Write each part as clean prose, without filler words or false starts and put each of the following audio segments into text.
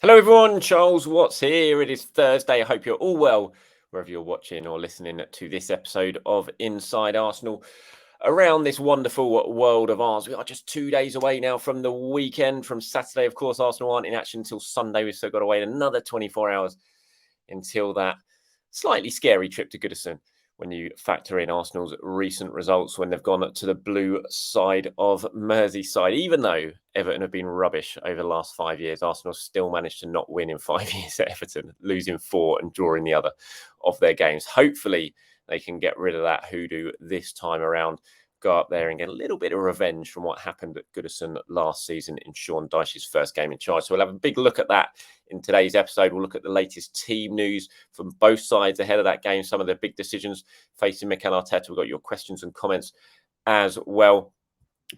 Hello everyone, Charles Watts here. It is Thursday. I hope you're all well, wherever you're watching or listening to this episode of Inside Arsenal. Around this wonderful world of ours, we are just 2 days away now from the weekend. From Saturday, of course, Arsenal aren't in action until Sunday. We've still got to wait another 24 hours until that slightly scary trip to Goodison, when you factor in Arsenal's recent results when they've gone to the blue side of Merseyside. Even though Everton have been rubbish over the last 5 years, Arsenal still managed to not win in 5 years at Everton, losing 4 and drawing the other of their games. Hopefully, they can get rid of that hoodoo this time around, go up there and get a little bit of revenge from what happened at Goodison last season in Sean Dyche's first game in charge. So we'll have a big look at that in today's episode. We'll look at the latest team news from both sides ahead of that game, some of the big decisions facing Mikel Arteta. We've got your questions and comments as well.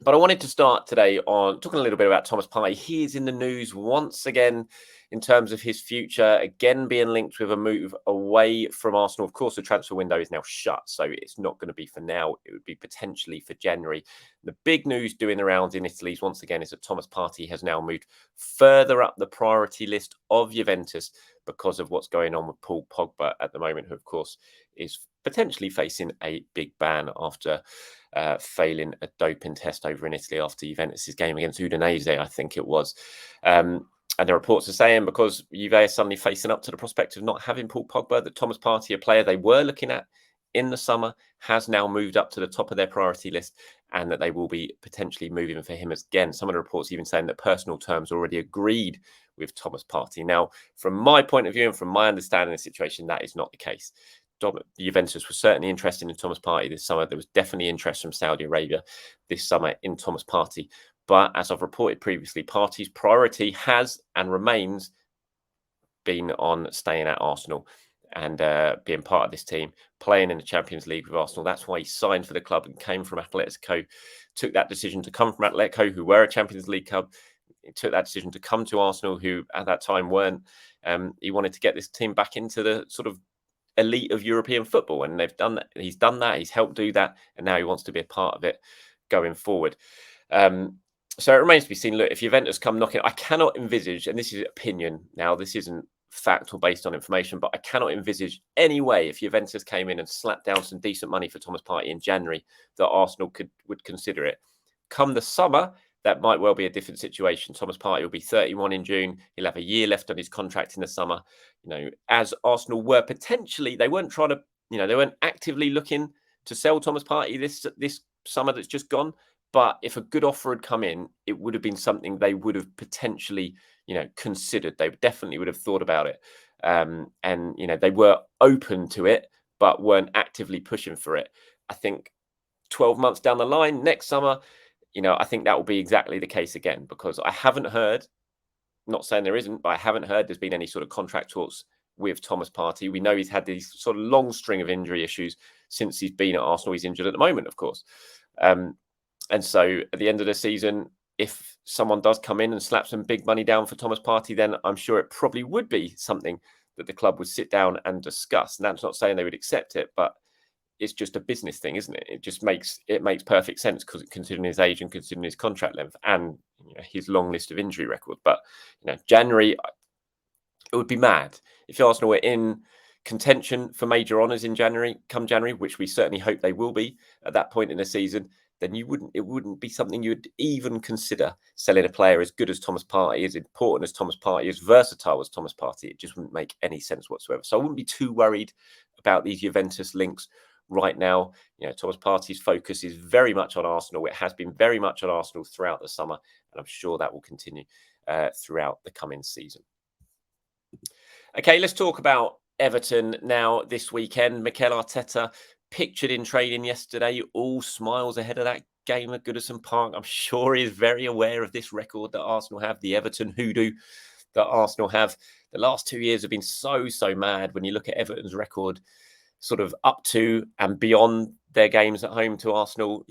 But I wanted to start today on talking a little bit about Thomas Partey. He is in the news once again in terms of his future, again being linked with a move away from Arsenal. Of course, the transfer window is now shut, so it's not going to be for now. It would be potentially for January. The big news doing the rounds in Italy once again is that Thomas Partey has now moved further up the priority list of Juventus because of what's going on with Paul Pogba at the moment, who, of course, is potentially facing a big ban after failing a doping test over in Italy after Juventus' game against Udinese, I think it was. And the reports are saying because Juve are suddenly facing up to the prospect of not having Paul Pogba, that Thomas Partey, a player they were looking at in the summer, has now moved up to the top of their priority list, and that they will be potentially moving for him again. Some of the reports even saying that personal terms already agreed with Thomas Partey. Now, from my point of view and from my understanding of the situation, that is not the case. Juventus was certainly interested in Thomas Partey this summer. There was definitely interest from Saudi Arabia this summer in Thomas Partey. But as I've reported previously, Partey's priority has and remains been on staying at Arsenal and being part of this team, playing in the Champions League with Arsenal. That's why he signed for the club and came from Atletico, took that decision to come from Atletico, who were a Champions League club. He took that decision to come to Arsenal, who at that time weren't. He wanted to get this team back into the sort of elite of European football, and they've done that. He's done that. He's helped do that, and now he wants to be a part of it going forward. So it remains to be seen. Look, if Juventus come knocking, I cannot envisage, and this is opinion now, this isn't fact or based on information, but I cannot envisage any way if Juventus came in and slapped down some decent money for Thomas Partey in January that Arsenal would consider it. Come the summer, that might well be a different situation. Thomas Partey will be 31 in June. He'll have a year left on his contract in the summer. You know, as Arsenal were potentially, they weren't trying to, they weren't actively looking to sell Thomas Partey this summer that's just gone. But if a good offer had come in, it would have been something they would have potentially, considered. They definitely would have thought about it. And they were open to it, but weren't actively pushing for it. I think 12 months down the line, next summer, I think that will be exactly the case again, because I haven't heard, not saying there isn't, but I haven't heard there's been any sort of contract talks with Thomas Partey. We know he's had these sort of long string of injury issues since he's been at Arsenal. He's injured at the moment, of course. And so at the end of the season, if someone does come in and slap some big money down for Thomas Partey, then I'm sure it probably would be something that the club would sit down and discuss. And that's not saying they would accept it, but it's just a business thing, isn't it? It just makes perfect sense, because considering his age and considering his contract length and his long list of injury record. But January, it would be mad if Arsenal were in contention for major honours in come January, which we certainly hope they will be at that point in the season. Then it wouldn't be something you would even consider selling a player as good as Thomas Partey, as important as Thomas Partey, as versatile as Thomas Partey. It just wouldn't make any sense whatsoever. So I wouldn't be too worried about these Juventus links right now. Thomas Partey's focus is very much on Arsenal. It has been very much on Arsenal throughout the summer, and I'm sure that will continue throughout the coming season. Okay, let's talk about Everton now this weekend. Mikel Arteta pictured in training yesterday, all smiles ahead of that game at Goodison Park. I'm sure he is very aware of this record that Arsenal have, the Everton hoodoo that Arsenal have. The last 2 years have been so mad when you look at Everton's record, sort of up to and beyond their games at home to Arsenal,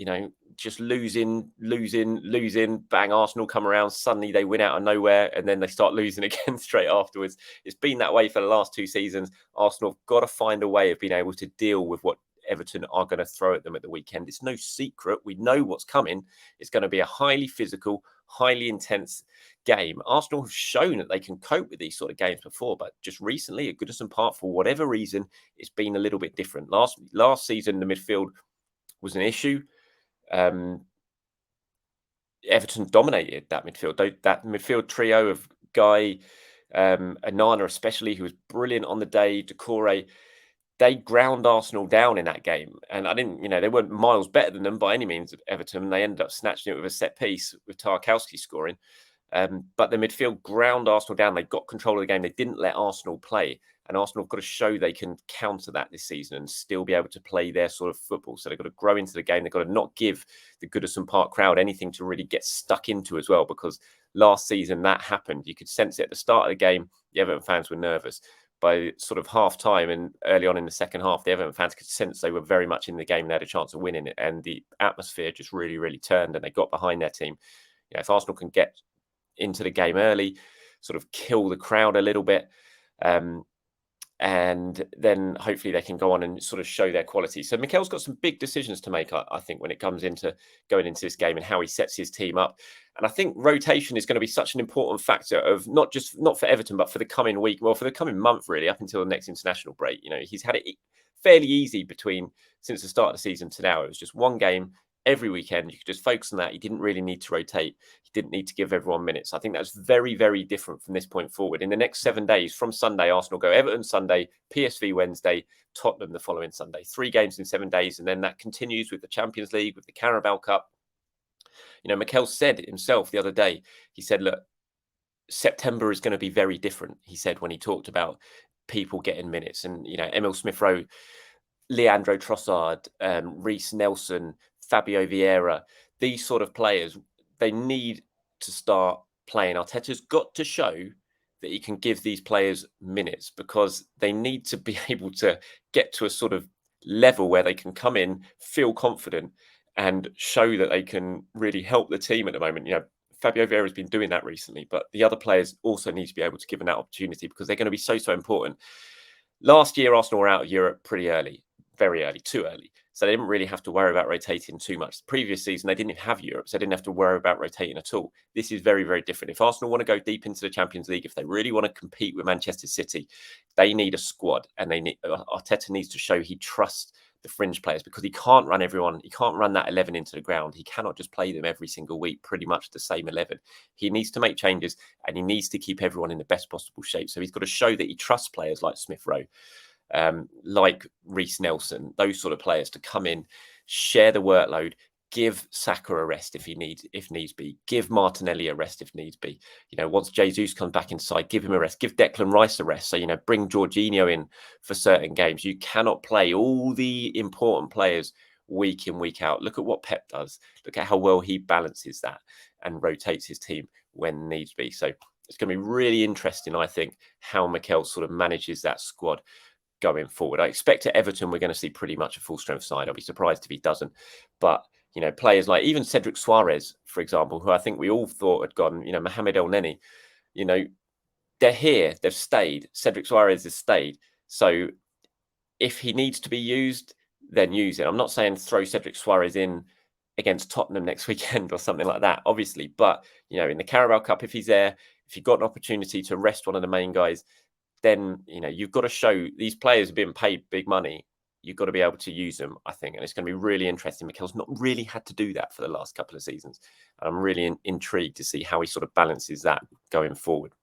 just losing, bang, Arsenal come around, suddenly they win out of nowhere, and then they start losing again straight afterwards. It's been that way for the last 2 seasons. Arsenal have got to find a way of being able to deal with what Everton are going to throw at them at the weekend. It's no secret. We know what's coming. It's going to be a highly physical, highly intense game. Arsenal have shown that they can cope with these sort of games before, but just recently at Goodison Park, for whatever reason, it's been a little bit different. Last season, the midfield was an issue. Everton dominated that midfield. That midfield trio of Guy, Anana especially, who was brilliant on the day, Decore, they ground Arsenal down in that game. And they weren't miles better than them by any means, Everton, and they ended up snatching it with a set piece with Tarkowski scoring. But the midfield ground Arsenal down. They got control of the game. They didn't let Arsenal play. And Arsenal have got to show they can counter that this season and still be able to play their sort of football. So they've got to grow into the game. They've got to not give the Goodison Park crowd anything to really get stuck into as well, because last season that happened. You could sense it at the start of the game. The Everton fans were nervous. By sort of half time and early on in the second half, the Everton fans could sense they were very much in the game and they had a chance of winning it. And the atmosphere just really, really turned and they got behind their team. If Arsenal can get into the game early, sort of kill the crowd a little bit, and then hopefully they can go on and sort of show their quality. So Mikel's got some big decisions to make, I think, when it comes into going into this game and how he sets his team up. And I think rotation is going to be such an important factor of not for Everton, but for the coming week, well, for the coming month, really, up until the next international break. He's had it fairly easy since the start of the season to now. It was just one game every weekend. You could just focus on that. You didn't really need to rotate. You didn't need to give everyone minutes. I think that's very, very different from this point forward. In the next 7 days, from Sunday, Arsenal go Everton Sunday, PSV Wednesday, Tottenham the following Sunday. 3 games in 7 days. And then that continues with the Champions League, with the Carabao Cup. Mikel said himself the other day, he said, look, September is going to be very different, he said, when he talked about people getting minutes. And, Emil Smith-Rowe, Leandro Trossard, Reece Nelson, Fabio Vieira, these sort of players, they need to start playing. Arteta's got to show that he can give these players minutes, because they need to be able to get to a sort of level where they can come in, feel confident, and show that they can really help the team at the moment. Fabio Vieira has been doing that recently, but the other players also need to be able to give them that opportunity, because they're going to be so important. Last year, Arsenal were out of Europe pretty early, very early, too early. So they didn't really have to worry about rotating too much. The previous season, they didn't have Europe, so they didn't have to worry about rotating at all. This is very, very different. If Arsenal want to go deep into the Champions League, if they really want to compete with Manchester City, they need a squad, and Arteta needs to show he trusts the fringe players, because he can't run everyone. He can't run that 11 into the ground. He cannot just play them every single week, pretty much the same 11. He needs to make changes, and he needs to keep everyone in the best possible shape. So he's got to show that he trusts players like Smith-Rowe, like Reece Nelson, those sort of players, to come in, share the workload, give Saka a rest if needs be, give Martinelli a rest if needs be. Once Jesus comes back inside, give him a rest, give Declan Rice a rest. So, bring Jorginho in for certain games. You cannot play all the important players week in, week out. Look at what Pep does. Look at how well he balances that and rotates his team when needs be. So it's going to be really interesting, I think, how Mikel sort of manages that squad going forward. I expect at Everton we're going to see pretty much a full strength side. I'll be surprised if he doesn't. But players like even Cedric Suarez, for example, who I think we all thought had gone, Mohamed El Neni, they're here, they've stayed. Cedric Suarez has stayed. So if he needs to be used, then use it. I'm not saying throw Cedric Suarez in against Tottenham next weekend or something like that, obviously. But, in the Carabao Cup, if he's there, if you've got an opportunity to rest one of the main guys, then, you've got to show these players are being paid big money. You've got to be able to use them, I think. And it's going to be really interesting. Mikel's not really had to do that for the last couple of seasons. And I'm really intrigued to see how he sort of balances that going forward.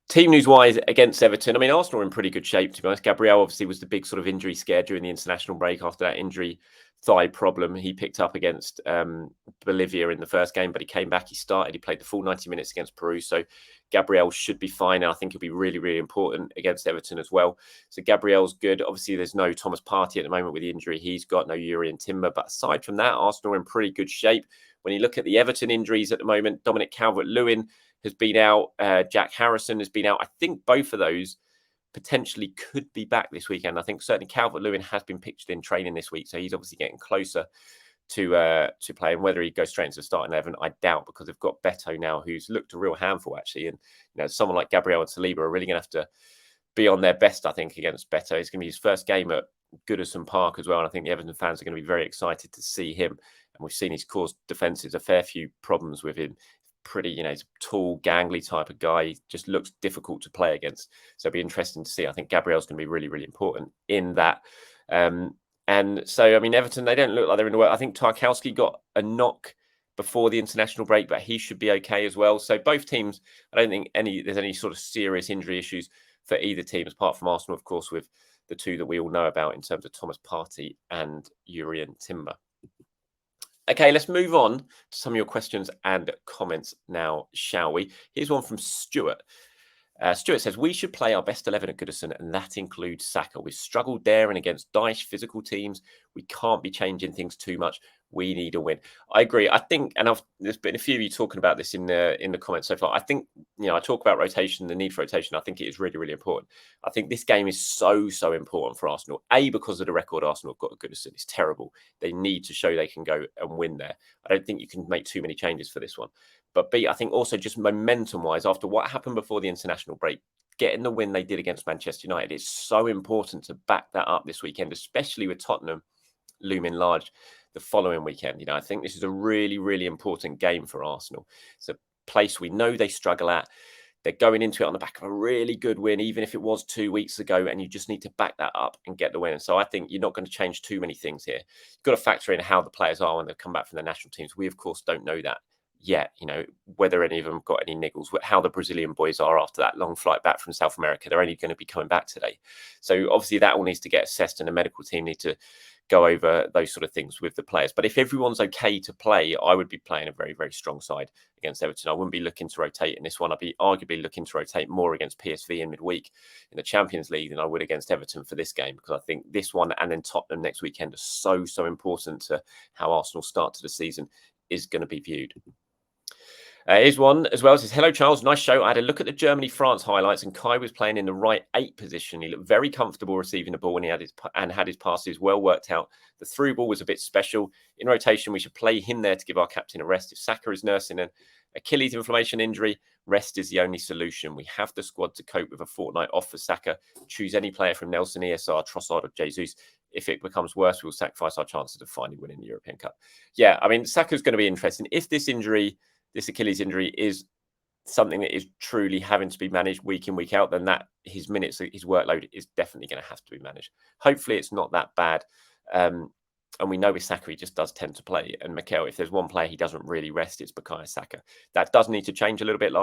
Team news-wise against Everton, Arsenal are in pretty good shape, to be honest. Gabriel obviously was the big sort of injury scare during the international break after that injury thigh problem he picked up against Bolivia in the first game, but he came back, he started, he played the full 90 minutes against Peru. So Gabriel should be fine. And I think he'll be really, really important against Everton as well. So Gabriel's good. Obviously, there's no Thomas Partey at the moment with the injury he's got, no Urian Timber. But aside from that, Arsenal are in pretty good shape. When you look at the Everton injuries at the moment, Dominic Calvert-Lewin has been out. Jack Harrison has been out. I think both of those potentially could be back this weekend. I think certainly Calvert-Lewin has been pictured in training this week, so he's obviously getting closer to playing. Whether he goes straight into the starting 11, I doubt, because they've got Beto now, who's looked a real handful actually. And someone like Gabriel and Saliba are really going to have to be on their best, I think, against Beto. It's going to be his first game at Goodison Park as well. And I think the Everton fans are going to be very excited to see him. And we've seen he's caused defences a fair few problems with him. Pretty, he's a tall, gangly type of guy. He just looks difficult to play against. So it'll be interesting to see. I think Gabriel's going to be really, really important in that. And so, I mean, Everton, they don't look like they're in the way. I think Tarkowski got a knock before the international break, but he should be okay as well. So both teams, I don't think there's any sort of serious injury issues for either team, apart from Arsenal, of course, with the two that we all know about in terms of Thomas Partey and Urian Timber. Okay, let's move on to some of your questions and comments now, shall we? Here's one from Stuart. Stuart says, we should play our best 11 at Goodison, and that includes Saka. We've struggled there and against Dyche physical teams. We can't be changing things too much. We need a win. I agree. I think, and there's been a few of you talking about this in the comments so far. I think, I talk about rotation, the need for rotation. I think it is really, really important. I think this game is so important for Arsenal. A, because of the record Arsenal have got at Goodison. It's terrible. They need to show they can go and win there. I don't think you can make too many changes for this one. But B, I think also just momentum-wise, after what happened before the international break, getting the win they did against Manchester United is so important to back that up this weekend, especially with Tottenham looming large the following weekend. I think this is a really, really important game for Arsenal. It's a place we know they struggle at. They're going into it on the back of a really good win, even if it was 2 weeks ago, and you just need to back that up and get the win. And so I think you're not going to change too many things here. You've got to factor in how the players are when they come back from the national teams. We, of course, don't know that yet, whether any of them got any niggles, how the Brazilian boys are after that long flight back from South America. They're only going to be coming back today. So obviously that all needs to get assessed, and the medical team need to go over those sort of things with the players. But if everyone's okay to play, I would be playing a very, very strong side against Everton. I wouldn't be looking to rotate in this one. I'd be arguably looking to rotate more against PSV in midweek in the Champions League than I would against Everton for this game, because I think this one and then Tottenham next weekend are so important to how Arsenal start to the season is going to be viewed. Here's one as well. It says, hello, Charles. Nice show. I had a look at the Germany-France highlights, and Kai was playing in the right 8 position. He looked very comfortable receiving the ball when he had his passes well worked out. The through ball was a bit special. In rotation, we should play him there to give our captain a rest. If Saka is nursing an Achilles inflammation injury, rest is the only solution. We have the squad to cope with a fortnight off for Saka. Choose any player from Nelson, ESR, Trossard, or Jesus. If it becomes worse, we'll sacrifice our chances of finally winning the European Cup. Yeah, I mean, Saka's going to be interesting. If this Achilles injury is something that is truly having to be managed week in, week out, then that his minutes, his workload is definitely going to have to be managed. Hopefully it's not that bad. And we know with Saka, he just does tend to play. And Mikel, if there's one player he doesn't really rest, it's Bukayo Saka. That does need to change a little bit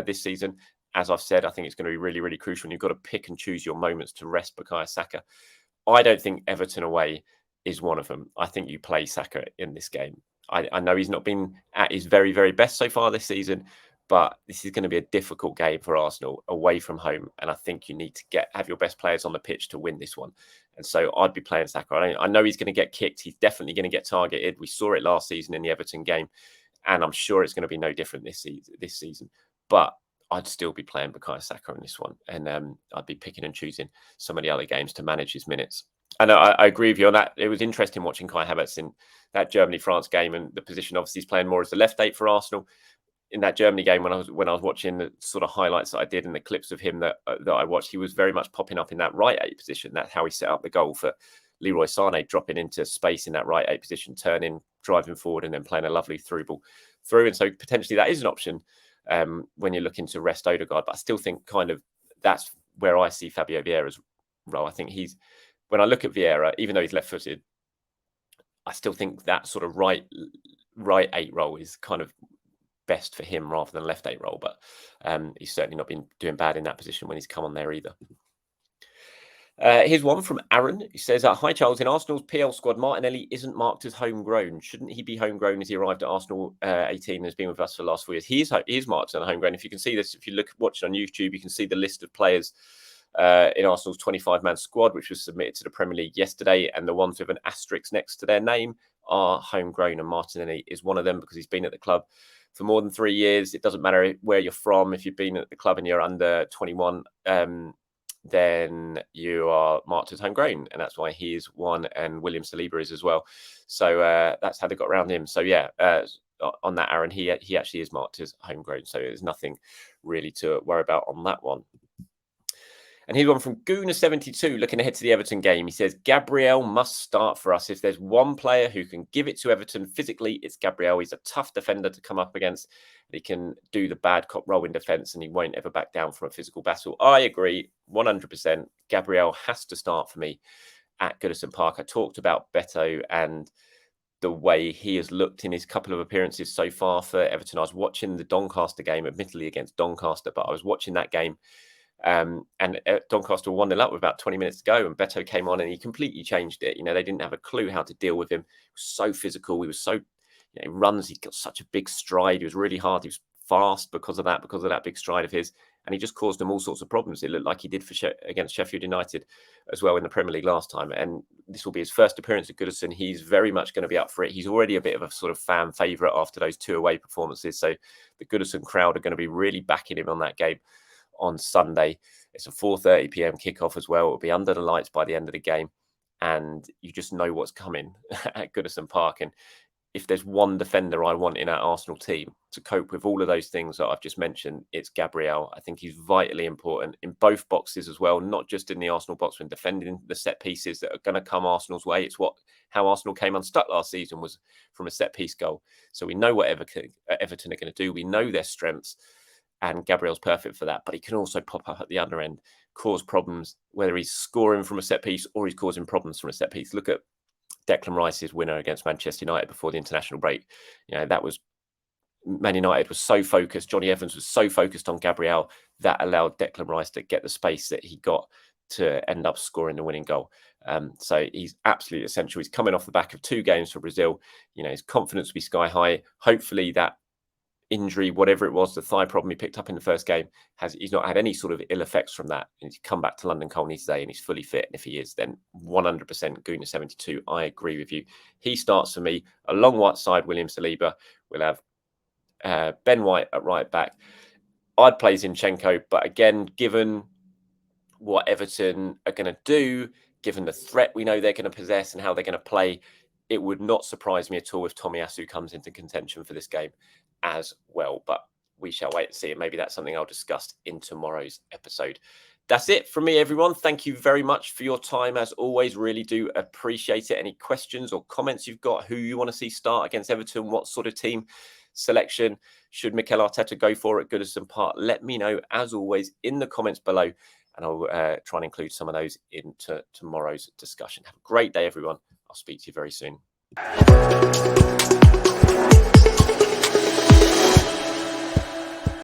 this season. As I've said, I think it's going to be really, really crucial. And you've got to pick and choose your moments to rest Bukayo Saka. I don't think Everton away is one of them. I think you play Saka in this game. I know he's not been at his very, very best so far this season, but this is going to be a difficult game for Arsenal away from home. And I think you need to have your best players on the pitch to win this one. And so I'd be playing Saka. I know he's going to get kicked. He's definitely going to get targeted. We saw it last season in the Everton game, and I'm sure it's going to be no different this season. But I'd still be playing Bukayo Saka in this one. And I'd be picking and choosing some of the other games to manage his minutes. And I agree with you on that. It was interesting watching Kai Havertz in that Germany-France game, and the position obviously he's playing more as the left 8 for Arsenal. In that Germany game, when I was watching the sort of highlights that I did and the clips of him that I watched, he was very much popping up in that right 8 position. That's how he set up the goal for Leroy Sané, dropping into space in that right 8 position, turning, driving forward, and then playing a lovely through ball through. And so potentially that is an option when you're looking to rest Odegaard. But I still think kind of that's where I see Fabio Vieira's role. I think when I look at Vieira, even though he's left-footed, I still think that sort of right 8 role is kind of best for him rather than left 8 role. But he's certainly not been doing bad in that position when he's come on there either. Here's one from Aaron. He says, hi, Charles. In Arsenal's PL squad, Martinelli isn't marked as homegrown. Shouldn't he be homegrown as he arrived at Arsenal 18 and has been with us for the last 4 years? He is marked as homegrown. If you can see this, if you watch it on YouTube, you can see the list of players in Arsenal's 25-man squad, which was submitted to the Premier League yesterday, and the ones with an asterisk next to their name are homegrown, and Martinelli is one of them because he's been at the club for more than 3 years. It doesn't matter where you're from. If you've been at the club and you're under 21, then you are marked as homegrown, and that's why he is one, and William Saliba is as well. So that's how they got around him. So yeah, on that, Aaron, he actually is marked as homegrown, so there's nothing really to worry about on that one. And here's one from Gooner72, looking ahead to the Everton game. He says, Gabriel must start for us. If there's one player who can give it to Everton physically, it's Gabriel. He's a tough defender to come up against. He can do the bad cop role in defence and he won't ever back down from a physical battle. I agree 100%. Gabriel has to start for me at Goodison Park. I talked about Beto and the way he has looked in his couple of appearances so far for Everton. I was watching the Doncaster game, admittedly against Doncaster, but I was watching that game. And Doncaster were 1-0 up with about 20 minutes to go, and Beto came on and he completely changed it. They didn't have a clue how to deal with him. He was so physical. He was so, runs. He got such a big stride. He was really hard. He was fast because of that big stride of his. And he just caused them all sorts of problems. It looked like he did against Sheffield United as well in the Premier League last time. And this will be his first appearance at Goodison. He's very much going to be up for it. He's already a bit of a sort of fan favourite after those 2 away performances. So the Goodison crowd are going to be really backing him on that game on Sunday. It's a 4:30 p.m. kickoff as well. It'll be under the lights by the end of the game. And you just know what's coming at Goodison Park. And if there's one defender I want in our Arsenal team to cope with all of those things that I've just mentioned, it's Gabriel. I think he's vitally important in both boxes as well, not just in the Arsenal box when defending the set pieces that are going to come Arsenal's way. It's how Arsenal came unstuck last season was from a set piece goal. So we know what Everton are going to do. We know their strengths. And Gabriel's perfect for that. But he can also pop up at the other end, cause problems, whether he's scoring from a set piece or he's causing problems from a set piece. Look at Declan Rice's winner against Manchester United before the international break. That was Man United was so focused. Johnny Evans was so focused on Gabriel that allowed Declan Rice to get the space that he got to end up scoring the winning goal. So he's absolutely essential. He's coming off the back of 2 games for Brazil. His confidence will be sky high. Hopefully that injury, whatever it was, the thigh problem he picked up in the first game, he's not had any sort of ill effects from that. And he's come back to London Colney today and he's fully fit. And if he is, then 100% Gooner 72. I agree with you. He starts for me along right side, William Saliba. We'll have Ben White at right back. I'd play Zinchenko, but again, given what Everton are going to do, given the threat we know they're going to possess and how they're going to play, it would not surprise me at all if Tomiyasu comes into contention for this game as well. But we shall wait and see. And maybe that's something I'll discuss in tomorrow's episode. That's it from me, everyone. Thank you very much for your time. As always, really do appreciate it. Any questions or comments you've got, who you want to see start against Everton, what sort of team selection should Mikel Arteta go for at Goodison Park? Let me know, as always, in the comments below. And I'll try and include some of those into tomorrow's discussion. Have a great day, everyone. I'll speak to you very soon.